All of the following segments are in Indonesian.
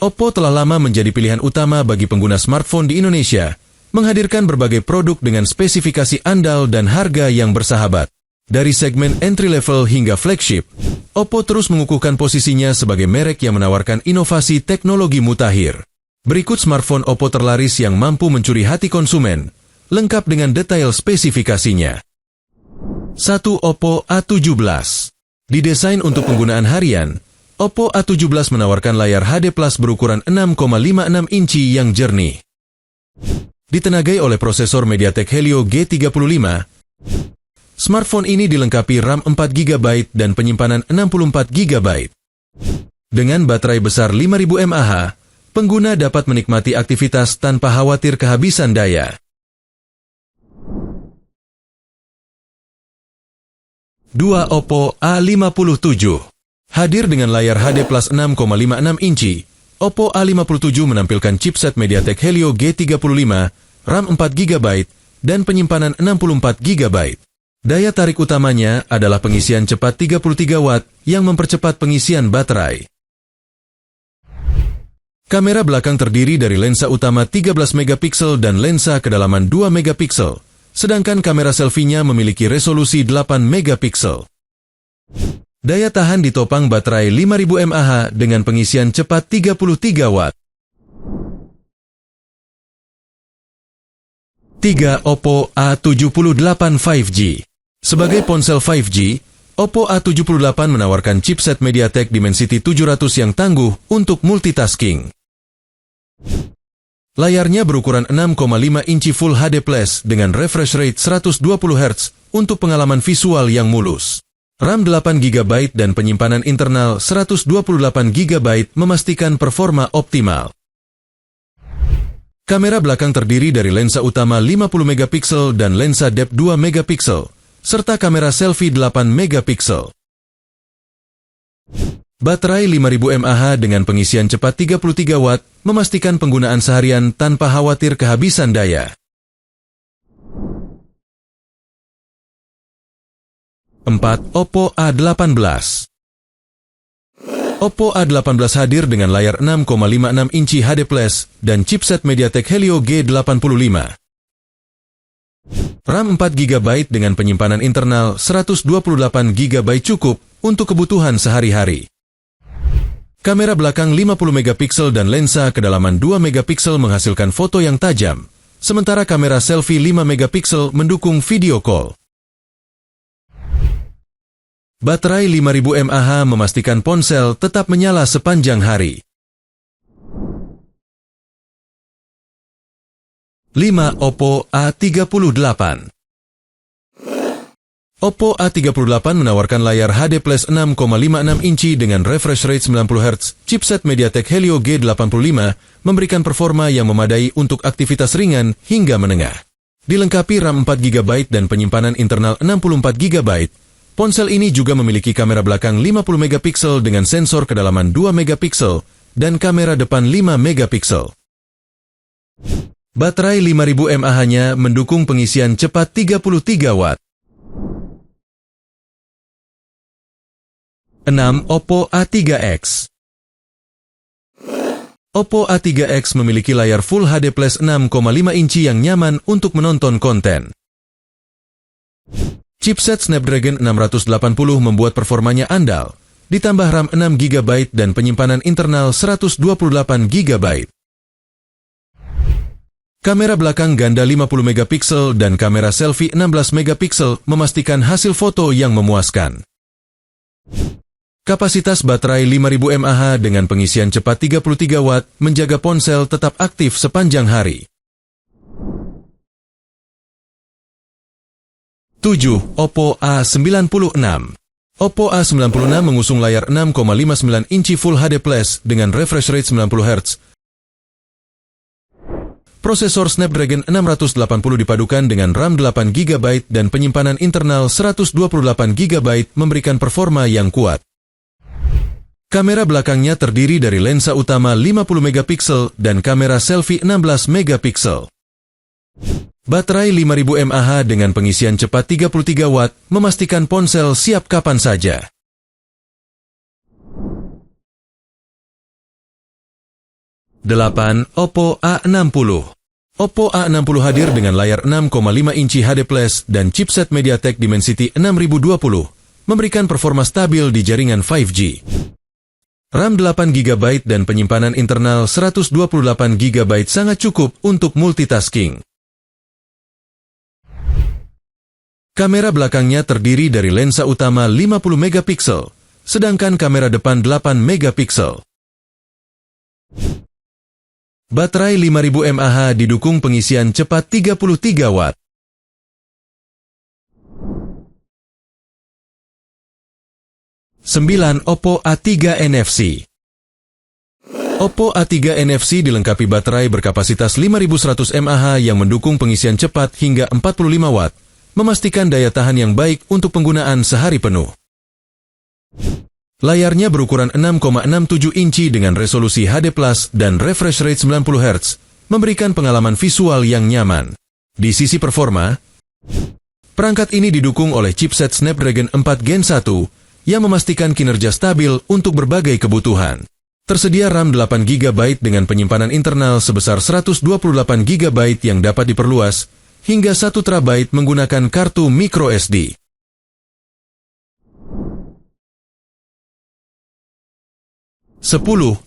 Oppo telah lama menjadi pilihan utama bagi pengguna smartphone di Indonesia, menghadirkan berbagai produk dengan spesifikasi andal dan harga yang bersahabat. Dari segmen entry-level hingga flagship, Oppo terus mengukuhkan posisinya sebagai merek yang menawarkan inovasi teknologi mutakhir. Berikut smartphone Oppo terlaris yang mampu mencuri hati konsumen, lengkap dengan detail spesifikasinya. 1. Oppo A17. Didesain untuk penggunaan harian, Oppo A17 menawarkan layar HD Plus berukuran 6,56 inci yang jernih. Ditenagai oleh prosesor MediaTek Helio G35, smartphone ini dilengkapi RAM 4GB dan penyimpanan 64GB. Dengan baterai besar 5000 mAh, pengguna dapat menikmati aktivitas tanpa khawatir kehabisan daya. 2. Oppo A57. Hadir dengan layar HD Plus 6,56 inci, Oppo A57 menampilkan chipset MediaTek Helio G35, RAM 4GB, dan penyimpanan 64GB. Daya tarik utamanya adalah pengisian cepat 33 Watt yang mempercepat pengisian baterai. Kamera belakang terdiri dari lensa utama 13 megapiksel dan lensa kedalaman 2 megapiksel, sedangkan kamera selfie-nya memiliki resolusi 8 megapiksel. Daya tahan ditopang baterai 5000 mAh dengan pengisian cepat 33 Watt. 3. Oppo A78 5G. Sebagai ponsel 5G, Oppo A78 menawarkan chipset MediaTek Dimensity 700 yang tangguh untuk multitasking. Layarnya berukuran 6,5 inci Full HD Plus dengan refresh rate 120 Hz untuk pengalaman visual yang mulus. RAM 8GB dan penyimpanan internal 128GB memastikan performa optimal. Kamera belakang terdiri dari lensa utama 50 megapiksel dan lensa depth 2 megapiksel, serta kamera selfie 8 megapiksel. Baterai 5000 mAh dengan pengisian cepat 33 Watt memastikan penggunaan seharian tanpa khawatir kehabisan daya. 4. Oppo A18. Oppo A18 hadir dengan layar 6,56 inci HD Plus dan chipset MediaTek Helio G85. RAM 4GB dengan penyimpanan internal 128GB cukup untuk kebutuhan sehari-hari. Kamera belakang 50 megapiksel dan lensa kedalaman 2 megapiksel menghasilkan foto yang tajam, sementara kamera selfie 5 megapiksel mendukung video call. Baterai 5000 mAh memastikan ponsel tetap menyala sepanjang hari. 5. Oppo A38. Oppo A38 menawarkan layar HD Plus 6,56 inci dengan refresh rate 90 Hz, chipset MediaTek Helio G85 memberikan performa yang memadai untuk aktivitas ringan hingga menengah. Dilengkapi RAM 4GB dan penyimpanan internal 64GB, ponsel ini juga memiliki kamera belakang 50 megapiksel dengan sensor kedalaman 2 megapiksel dan kamera depan 5 megapiksel. Baterai 5000 mAh-nya mendukung pengisian cepat 33 Watt. 6. Oppo A3X. Oppo A3X memiliki layar Full HD Plus 6,5 inci yang nyaman untuk menonton konten. Chipset Snapdragon 680 membuat performanya andal, ditambah RAM 6GB dan penyimpanan internal 128GB. Kamera belakang ganda 50 megapiksel dan kamera selfie 16 megapiksel memastikan hasil foto yang memuaskan. Kapasitas baterai 5000 mAh dengan pengisian cepat 33 Watt menjaga ponsel tetap aktif sepanjang hari. 7. Oppo A96. Oppo A96 mengusung layar 6,59 inci Full HD Plus dengan refresh rate 90 Hz. Prosesor Snapdragon 680 dipadukan dengan RAM 8GB dan penyimpanan internal 128GB memberikan performa yang kuat. Kamera belakangnya terdiri dari lensa utama 50 megapiksel dan kamera selfie 16 megapiksel. Baterai 5000 mAh dengan pengisian cepat 33 Watt memastikan ponsel siap kapan saja. 8. Oppo A60. Oppo A60 hadir dengan layar 6,5 inci HD Plus dan chipset MediaTek Dimensity 6020, memberikan performa stabil di jaringan 5G. RAM 8GB dan penyimpanan internal 128GB sangat cukup untuk multitasking. Kamera belakangnya terdiri dari lensa utama 50MP, sedangkan kamera depan 8MP. Baterai 5000 mAh didukung pengisian cepat 33 Watt. Oppo A3 NFC. Oppo A3 NFC dilengkapi baterai berkapasitas 5100 mAh yang mendukung pengisian cepat hingga 45 Watt, memastikan daya tahan yang baik untuk penggunaan sehari penuh. Layarnya berukuran 6,67 inci dengan resolusi HD Plus dan refresh rate 90 Hz, memberikan pengalaman visual yang nyaman. Di sisi performa, perangkat ini didukung oleh chipset Snapdragon 4 Gen 1 yang memastikan kinerja stabil untuk berbagai kebutuhan. Tersedia RAM 8GB dengan penyimpanan internal sebesar 128GB yang dapat diperluas hingga 1 TB menggunakan kartu microSD. 10.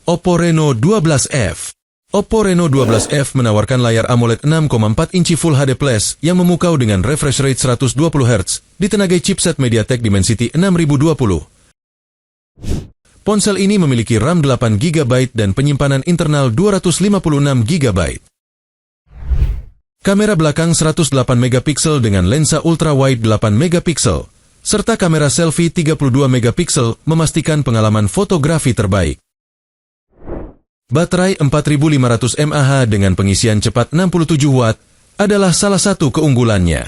Oppo Reno 12F. Oppo Reno 12F menawarkan layar AMOLED 6,4 inci Full HD Plus yang memukau dengan refresh rate 120 Hz, ditenagai chipset MediaTek Dimensity 6020. Ponsel ini memiliki RAM 8GB dan penyimpanan internal 256GB. Kamera belakang 108MP dengan lensa ultrawide 8MP, serta kamera selfie 32MP memastikan pengalaman fotografi terbaik. Baterai 4500 mAh dengan pengisian cepat 67 Watt adalah salah satu keunggulannya.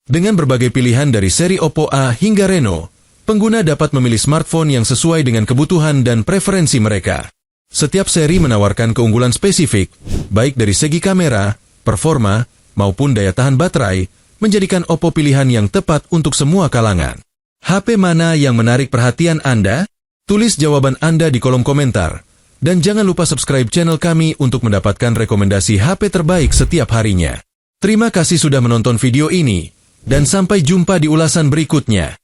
Dengan berbagai pilihan dari seri Oppo A hingga Reno, pengguna dapat memilih smartphone yang sesuai dengan kebutuhan dan preferensi mereka. Setiap seri menawarkan keunggulan spesifik, baik dari segi kamera, performa, maupun daya tahan baterai, menjadikan Oppo pilihan yang tepat untuk semua kalangan. HP mana yang menarik perhatian Anda? Tulis jawaban Anda di kolom komentar. Dan jangan lupa subscribe channel kami untuk mendapatkan rekomendasi HP terbaik setiap harinya. Terima kasih sudah menonton video ini, dan sampai jumpa di ulasan berikutnya.